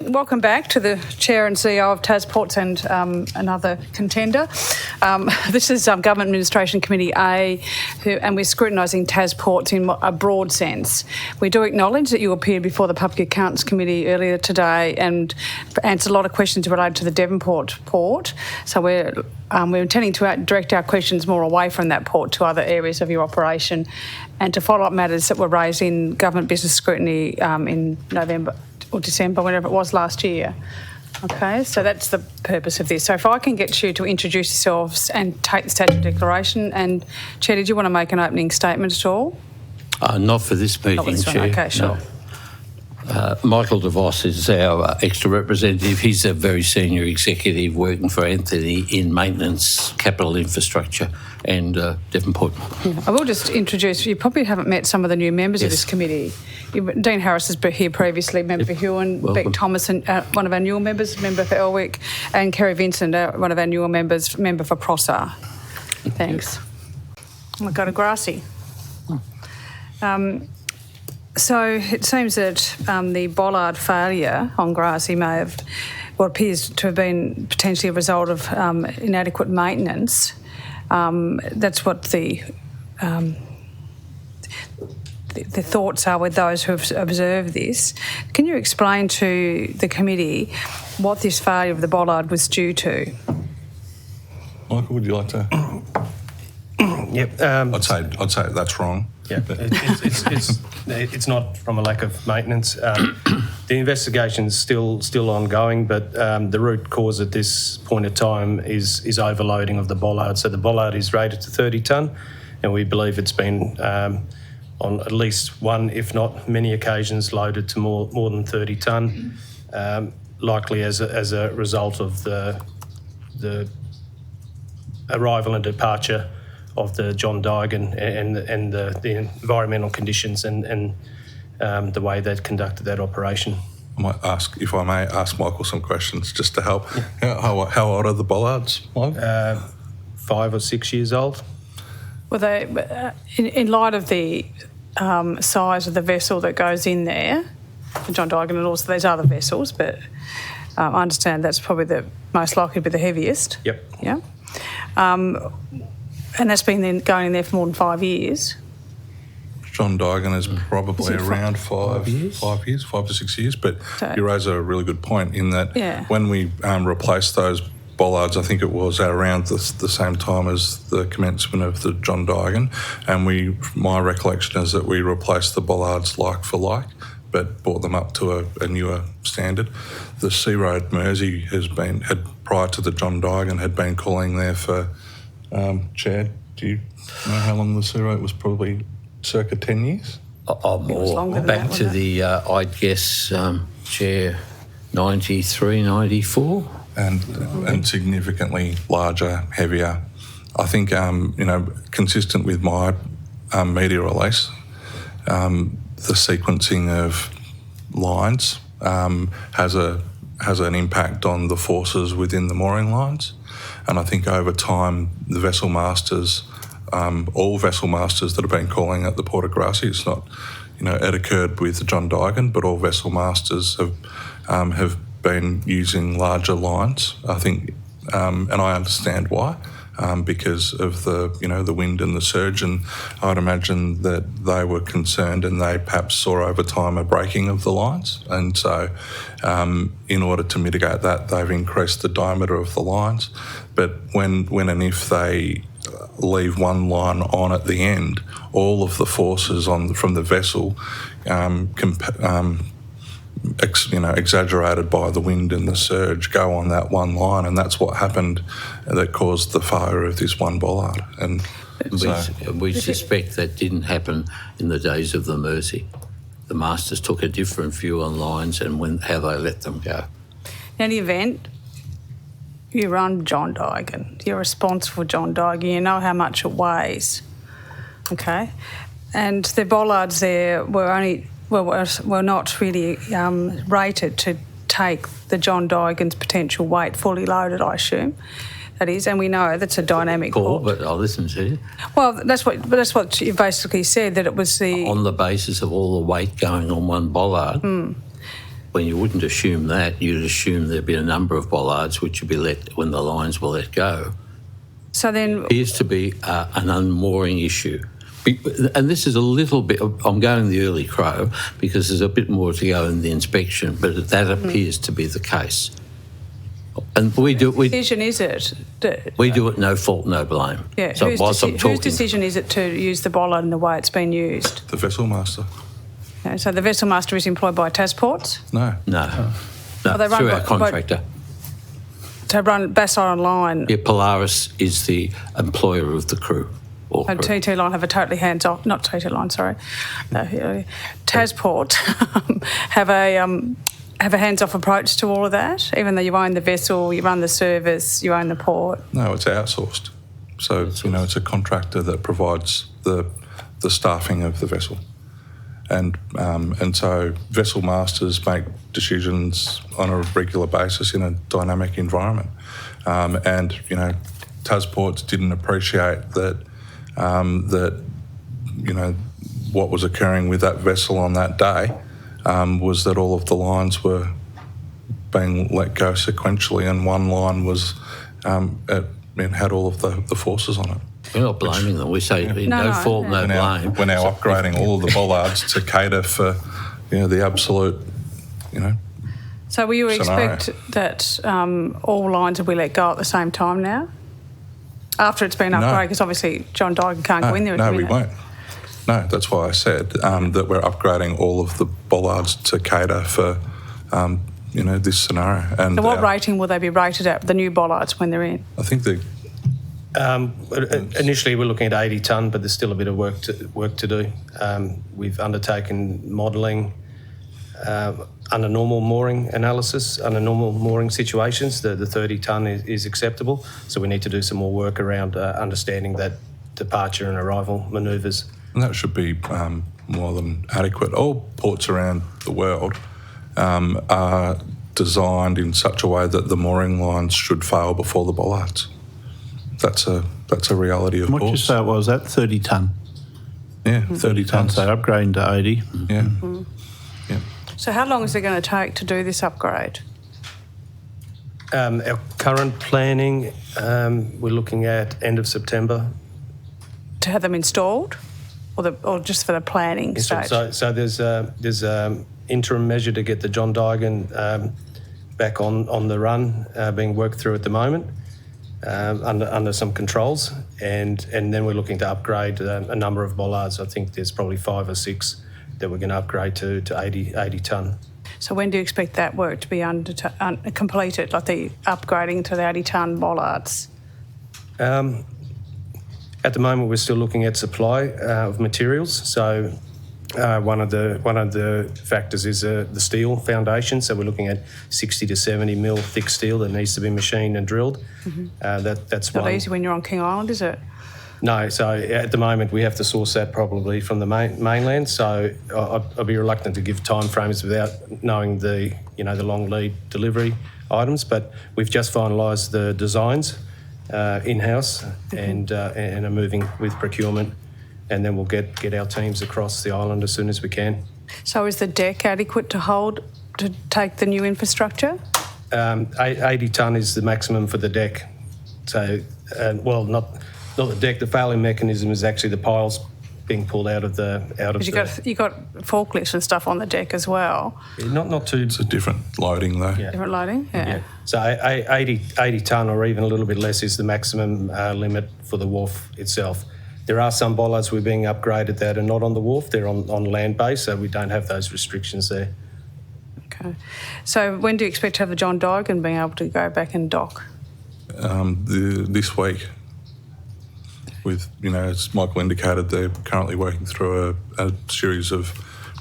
Welcome back to the Chair and CEO of Tasports and another contender. This is Government Administration Committee A, and we're scrutinising Tasports in a broad sense. We do acknowledge that you appeared before the Public Accounts Committee earlier today and answered a lot of questions related to the Devonport port. So we're intending to direct our questions more away from that port to other areas of your operation and to follow up matters that were raised in government business scrutiny in November or December, whenever it was last year. Okay, so that's the purpose of this. So if I can get you to introduce yourselves and take the statutory declaration. And Chair, did you want to make an opening statement at all? Not for this meeting, Not for this Chair. one. Okay, sure. No. Michael DeVos is our extra representative. He's a very senior executive working for Anthony in maintenance, capital infrastructure and Devonport. Yeah. I will just introduce, you probably haven't met some of the new members of this committee. Dean Harris has been here previously, member for Huon, Beck Thomas, one of our newer members, member for Elwick, and Kerry Vincent, one of our newer members, member for Prosser. Thanks. I'll go to Grassy. So it seems that the bollard failure on Grassy may have, what appears to have been potentially a result of inadequate maintenance. That's what the thoughts are with those who have observed this. Can you explain to the committee what this failure of the bollard was due to? Michael, would you like to? Yep. I'd say that's wrong. Yeah, it's not from a lack of maintenance. The investigation's still ongoing, but the root cause at this point of time is overloading of the bollard. So the bollard is rated to 30 tonne, and we believe it's been on at least one, if not many occasions, loaded to more than 30 tonne, likely as a result of the arrival and departure of the John Digan and the environmental conditions and the way they'd conducted that operation. I might ask, if I may, ask Michael some questions just to help. Yeah. How old are the bollards, Mike? 5 or 6 years old. Well, they, in light of the size of the vessel that goes in there, the John Digan and also there's other vessels, but I understand that's probably the most likely to be the heaviest. Yep. Yeah. And that's been then going in there for more than 5 years. John Digan is probably around 5 to 6 years. But so, you raise a really good point in that when we replaced those bollards, I think it was around the same time as the commencement of the John Digan, and my recollection is that we replaced the bollards like for like, but brought them up to a newer standard. The Sea Road Mersey had prior to the John Digan had been calling there for. Chad, do you know how long the Sea Road was? Probably circa 10 years? More. Back to the, I'd guess, Chair, 93, 94. And significantly larger, heavier. I think, consistent with my media release, the sequencing of lines has an impact on the forces within the mooring lines. And I think over time, the vessel masters, all vessel masters that have been calling at the Port of Grassy, it's not, it occurred with John Digan, but all vessel masters have been using larger lines. I think, and I understand why, because of the wind and the surge, and I'd imagine that they were concerned and they perhaps saw over time a breaking of the lines. And so in order to mitigate that, they've increased the diameter of the lines. But when and if they leave one line on at the end, all of the forces from the vessel exaggerated by the wind and the surge go on that one line, and that's what happened that caused the failure of this one bollard. And we suspect that didn't happen in the days of the Mersey. The masters took a different view on lines and how they let them go. In any event, you run John Digan. You're responsible for John Digan. You know how much it weighs, okay? And the bollards there were not really rated to take the John Digan's potential weight fully loaded, I assume. That is, and we know that's a dynamic port. But I'll listen to you. Well, that's what you basically said, that it was on the basis of all the weight going on one bollard. when you wouldn't assume that, you'd assume there'd be a number of bollards which would be let when the lines were let go. So then, Appears to be an unmooring issue. And this is a little bit, I'm going the early crow because there's a bit more to go in the inspection, but that appears to be the case. And we do decision is it? we do it no fault, no blame. Yeah. So Whose decision is it to use the bollard in the way it's been used? The vessel master. Yeah, so the vessel master is employed by Tasports. No. No, they run through our by- contractor. To run Bassar Online. Yeah, Polaris is the employer of the crew. Or And crew. TT Line have a totally hands-off, not TT Line, sorry. Tasport have a hands-off approach to all of that, even though you own the vessel, you run the service, you own the port. No, it's outsourced. So, it's a contractor that provides the staffing of the vessel. And so vessel masters make decisions on a regular basis in a dynamic environment. Tasports didn't appreciate that what was occurring with that vessel on that day was that all of the lines were being let go sequentially, and one line was had all of the forces on it. We're not blaming them. We say no fault, no blame. We're now upgrading all of the bollards to cater for the absolute So will you scenario. expect that all lines will be let go at the same time now? After it's been upgraded, because obviously John Dygan can't go in there. No, we won't. No, that's why I said that we're upgrading all of the bollards to cater for this scenario. And So what rating will they be rated at, the new bollards, when they're in? I think Initially, we're looking at 80 tonne, but there's still a bit of work to do. We've undertaken modelling under normal mooring analysis, under normal mooring situations. The 30 tonne is acceptable, so we need to do some more work around understanding that departure and arrival manoeuvres. and that should be more than adequate. All ports around the world are designed in such a way that the mooring lines should fail before the bollards. That's a reality of What did you ports. say it was, that 30 tonne? Yeah, 30 tonnes. So upgrading to 80. Yeah. Yeah. So how long is it going to take to do this upgrade? Our current planning, we're looking at end of September. To have them installed? Or just for the planning stage? So there's interim measure to get the John Dygan back on the run, being worked through at the moment under some controls, and then we're looking to upgrade a number of bollards. I think there's probably 5 or 6 that we're going to upgrade to 80 tonne. So when do you expect that work to be completed, like the upgrading to the 80 tonne bollards? At the moment, we're still looking at supply of materials. So one of the factors is the steel foundation. So we're looking at 60 to 70 mil thick steel that needs to be machined and drilled. That's Not one. easy when you're on King Island, is it? No, so at the moment we have to source that probably from the mainland. So I'll be reluctant to give timeframes without knowing the long lead delivery items. But we've just finalised the designs in-house and are moving with procurement, and then we'll get our teams across the island as soon as we can. So is the deck adequate to take the new infrastructure? 80 tonne is the maximum for the deck. So, not the deck. The failing mechanism is actually the piles being pulled out of the. Because you got forklifts and stuff on the deck as well. Not too. It's a different loading though. Yeah. Different loading? Yeah. So 80 tonne or even a little bit less is the maximum limit for the wharf itself. There are some bollards we're being upgraded that are not on the wharf. They're on land base, so we don't have those restrictions there. Okay. So when do you expect to have the John Dygan being able to go back and dock? This week. With, as Michael indicated, they're currently working through a series of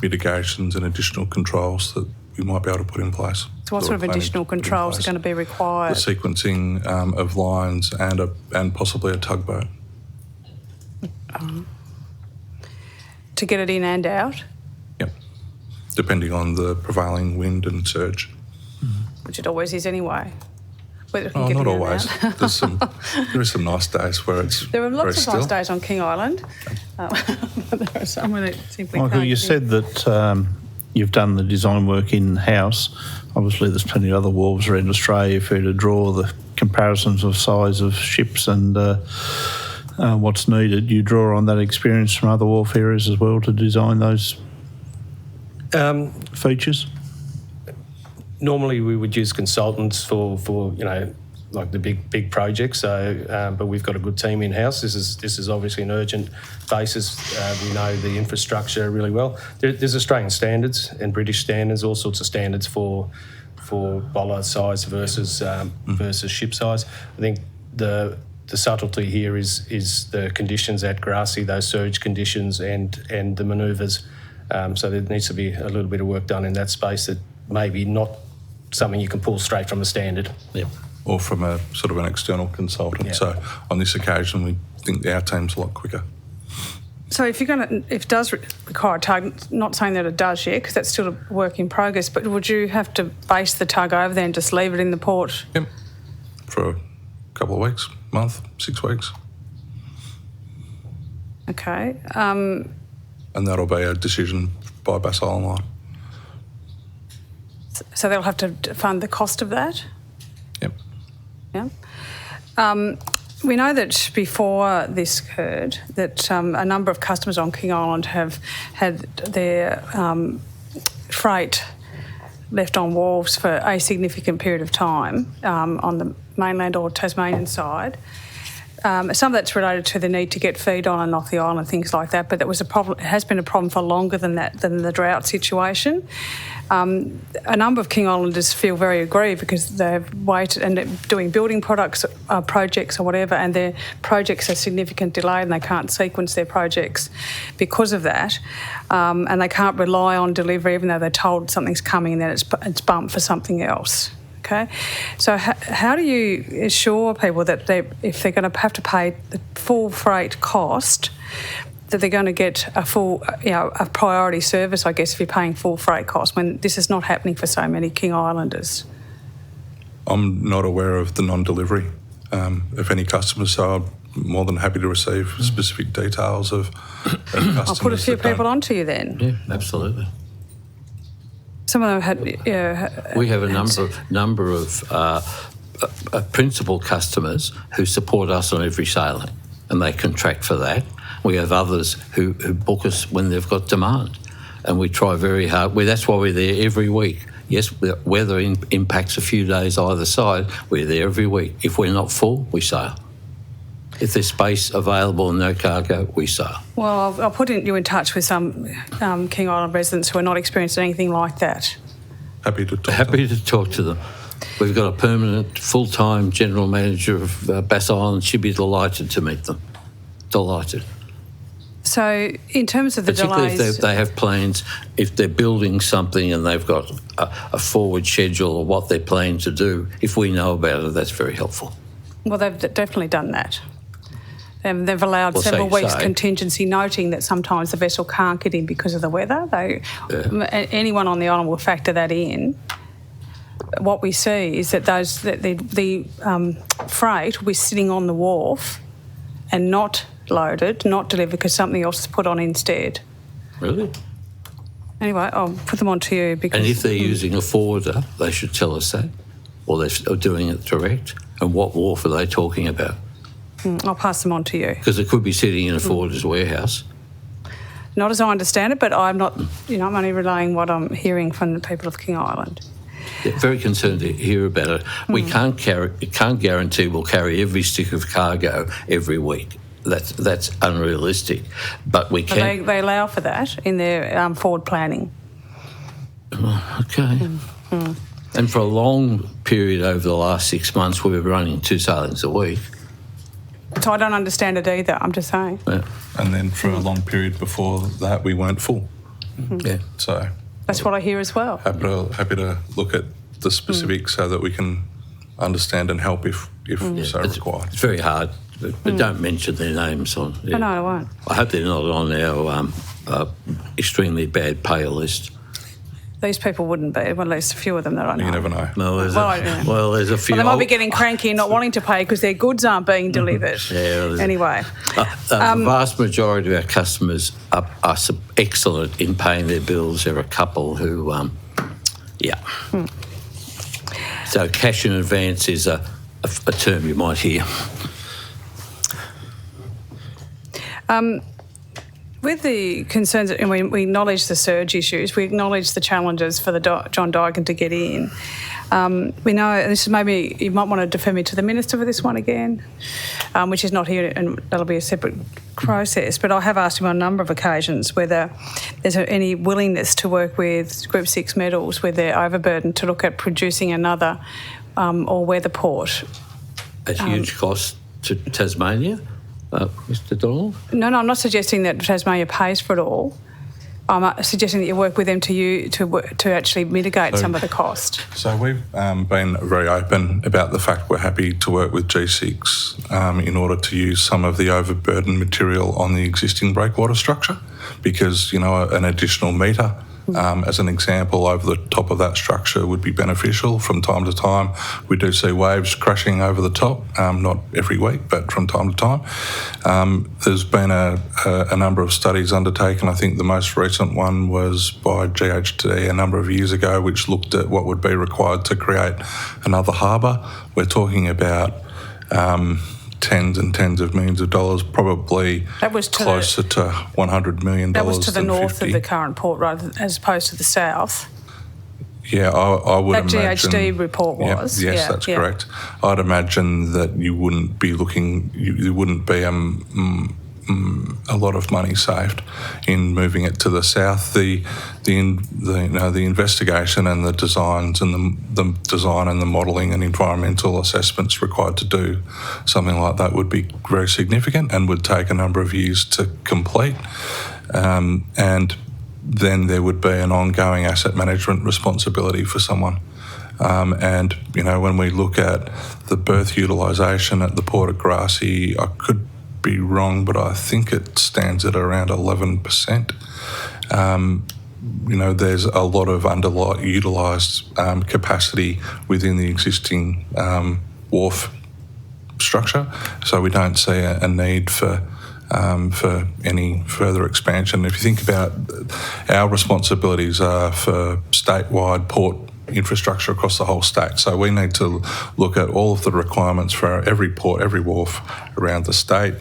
mitigations and additional controls that we might be able to put in place. So what sort of additional controls are going to be required? The sequencing of lines and possibly a tugboat. To get it in and out? Yep. Depending on the prevailing wind and surge. Which it always is anyway. Whether it can Oh, get not in and always. out. There are some nice days where it's There are very lots of still. nice days on King Island, but there are some when it simply Michael, can't you be. said that you've done the design work in-house. Obviously, there's plenty of other wharves around Australia for you to draw the comparisons of size of ships and what's needed. You draw on that experience from other wharf areas as well to design those features? Normally, we would use consultants for like the big projects. So, but we've got a good team in house. This is obviously an urgent basis. We know the infrastructure really well. There's Australian standards and British standards, all sorts of standards for bollard size versus ship size. I think the subtlety here is the conditions at Grassy, those surge conditions and the manoeuvres. So there needs to be a little bit of work done in that space that maybe not something you can pull straight from a standard. Yep. Or from a sort of an external consultant. Yeah. So on this occasion, we think our team's a lot quicker. So if it does require a tug, not saying that it does yet, because that's still a work in progress, but would you have to base the tug over there and just leave it in the port? Yep. For a couple of weeks, month, 6 weeks. Okay. And that'll be a decision by Bass Island Line. So they'll have to fund the cost of that? Yep. Yeah. We know that before this occurred, that a number of customers on King Island have had their freight left on wharves for a significant period of time on the mainland or Tasmanian side. Some of that's related to the need to get feed on and off the island, things like that, but that was a problem. It has been a problem for longer than that, than the drought situation. A number of King Islanders feel very aggrieved because they've waited and they're doing building projects or whatever, and their projects are significant delay and they can't sequence their projects because of that, and they can't rely on delivery even though they're told something's coming and then it's bumped for something else. Okay, so how do you assure people that if they're going to have to pay the full freight cost, that they're going to get a full, a priority service, I guess, if you're paying full freight cost, when this is not happening for so many King Islanders? I'm not aware of the non-delivery. If any customers, so I'm more than happy to receive specific details of customers. I'll put a few people onto you then. Yeah, absolutely. Some of them had. We have a number of principal customers who support us on every sailing, and they contract for that. We have others who book us when they've got demand, and we try very hard. That's why we're there every week. Yes, weather impacts a few days either side. We're there every week. If we're not full, we sail. If there's space available and no cargo, we sail. Well, I'll put you in touch with some King Island residents who are not experiencing anything like that. Happy to talk to them. We've got a permanent, full-time general manager of Bass Island. She'd be delighted to meet them. Delighted. So in terms of the particularly delays... if they have plans, if they're building something and they've got a forward schedule of what they're planning to do, if we know about it, that's very helpful. Well, they've definitely done that. They've allowed several weeks contingency, noting that sometimes the vessel can't get in because of the weather. Anyone on the island will factor that in. What we see is that the freight will be sitting on the wharf and not loaded, not delivered, because something else is put on instead. Really? Anyway, I'll put them on to you because... And if they're using a forwarder, they should tell us that, or they're doing it direct. And what wharf are they talking about? I'll pass them on to you. Because it could be sitting in a forwarder's warehouse. Not as I understand it, but I'm not, I'm only relaying what I'm hearing from the people of King Island. Yeah, very concerned to hear about it. We can't guarantee we'll carry every stick of cargo every week. That's unrealistic. But we can. They allow for that in their forward planning. Okay. And for a long period over the last 6 months, we were running 2 sailings a week. So I don't understand it either, I'm just saying. Yeah. And then for a long period before that, we weren't full. Yeah. So that's what I hear as well. Happy to look at the specifics so that we can understand and help if so required. It's very hard, but don't mention their names on. Yeah. No, I won't. I hope they're not on our extremely bad payer list. These people wouldn't be. Well, at least a few of them that I know. You never know. There's a few. Well, they might be getting cranky and not wanting to pay because their goods aren't being delivered. Anyway. The vast majority of our customers are excellent in paying their bills. There are a couple who, So cash in advance is a term you might hear. With the concerns, and we acknowledge the surge issues, we acknowledge the challenges for the John Dyken to get in. We know, and this is maybe, you might want to defer me to the Minister for this one again, which is not here, and that'll be a separate process, but I have asked him on a number of occasions whether there's any willingness to work with Group 6 metals where they're overburdened to look at producing another all-weather port. At huge cost to Tasmania? Mr. Donald? No, I'm not suggesting that Tasmania pays for it all. I'm suggesting that you work with them to actually mitigate some of the cost. So we've been very open about the fact we're happy to work with G6 in order to use some of the overburden material on the existing breakwater structure because, an additional metre, as an example, over the top of that structure would be beneficial. From time to time, we do see waves crashing over the top, not every week, but from time to time. There's been a number of studies undertaken. I think the most recent one was by GHD a number of years ago, which looked at what would be required to create another harbour. We're talking about tens and tens of millions of dollars, probably closer to $100 million. That was to the north 50. of the current port, as opposed to the south. Yeah, I would imagine... That GHD report was. Yes, that's correct. I'd imagine that you wouldn't be looking... There wouldn't be a lot of money saved in moving it to the south. The investigation and the designs and the design and the modelling and environmental assessments required to do something like that would be very significant and would take a number of years to complete. And then there would be an ongoing asset management responsibility for someone. And when we look at the berth utilisation at the Port of Grassy, I could be wrong, but I think it stands at around 11%. There's a lot of underutilised capacity within the existing wharf structure, so we don't see a need for any further expansion. If you think about our responsibilities are for statewide port infrastructure across the whole state. So we need to look at all of the requirements for every port, every wharf around the state.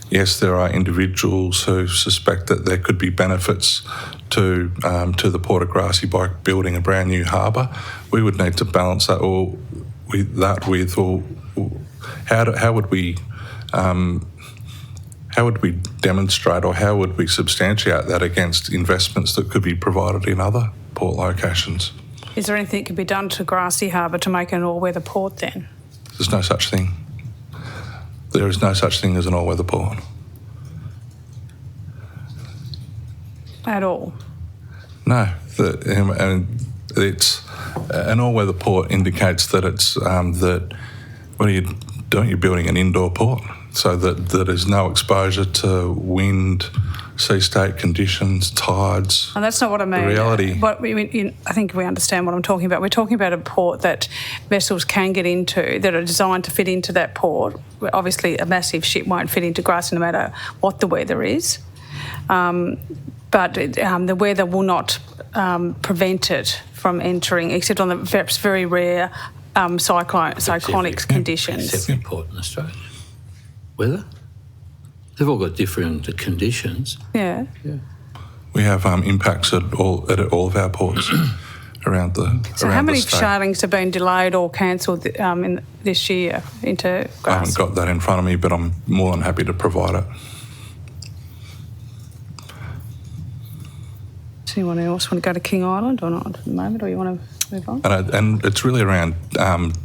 Yes, there are individuals who suspect that there could be benefits to the Port of Grassy by building a brand new harbour. We would need to balance that how would we demonstrate or how would we substantiate that against investments that could be provided in other port locations? Is there anything that could be done to Grassy Harbour to make it an all-weather port then? There's no such thing. There is no such thing as an all-weather port. At all? No. And it's an all-weather port indicates that it's that what are you doing? You're building an indoor port so that there's no exposure to wind, sea state conditions, tides. And that's not what I mean. The reality. I think we understand what I'm talking about. We're talking about a port that vessels can get into, that are designed to fit into that port. Obviously, a massive ship won't fit into Grassy no matter what the weather is. But the weather will not prevent it from entering, except on the perhaps very rare cyclonic conditions. It's every port in Australia. Weather? They've all got different conditions. Yeah. We have impacts at all of our ports around the So how many charterings have been delayed or cancelled in this year into Grassy? I haven't got that in front of me, but I'm more than happy to provide it. Does anyone else want to go to King Island or not at the moment, or you want to move on? And it's really around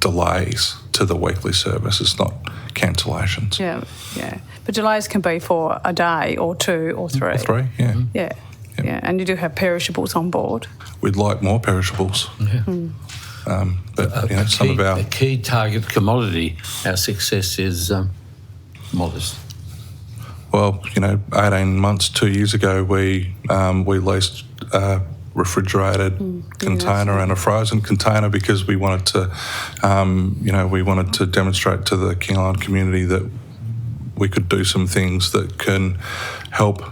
delays to the weekly service. It's not cancellations. Yeah. But delays can be for a day or two or three. Or three, yeah. Yeah. Yeah, and you do have perishables on board. We'd like more perishables. Yeah. But some of our... A key target commodity, our success is modest. Well, 18 months, 2 years ago, we leased refrigerated container and a frozen container because we wanted to demonstrate to the King Island community that we could do some things that can help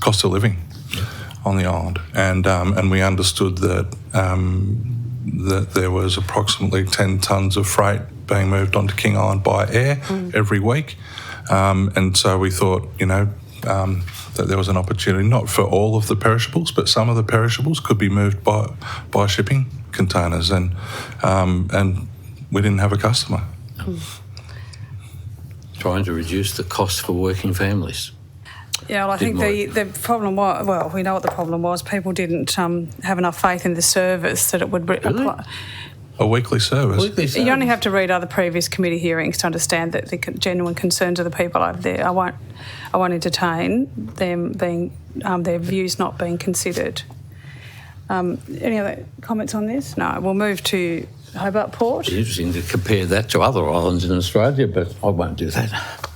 cost of living on the island, and we understood that that there was approximately 10 tonnes of freight being moved onto King Island by air every week, and so we thought, that there was an opportunity not for all of the perishables, but some of the perishables could be moved by shipping containers, and we didn't have a customer. Trying to reduce the cost for working families. Yeah, well, I think the problem was, well, we know what the problem was. People didn't have enough faith in the service that it would apply. A weekly service. You only have to read other previous committee hearings to understand that the genuine concerns of the people over there. I won't entertain them being their views not being considered. Any other comments on this? No. We'll move to Hobart Port. It's interesting to compare that to other islands in Australia, but I won't do that.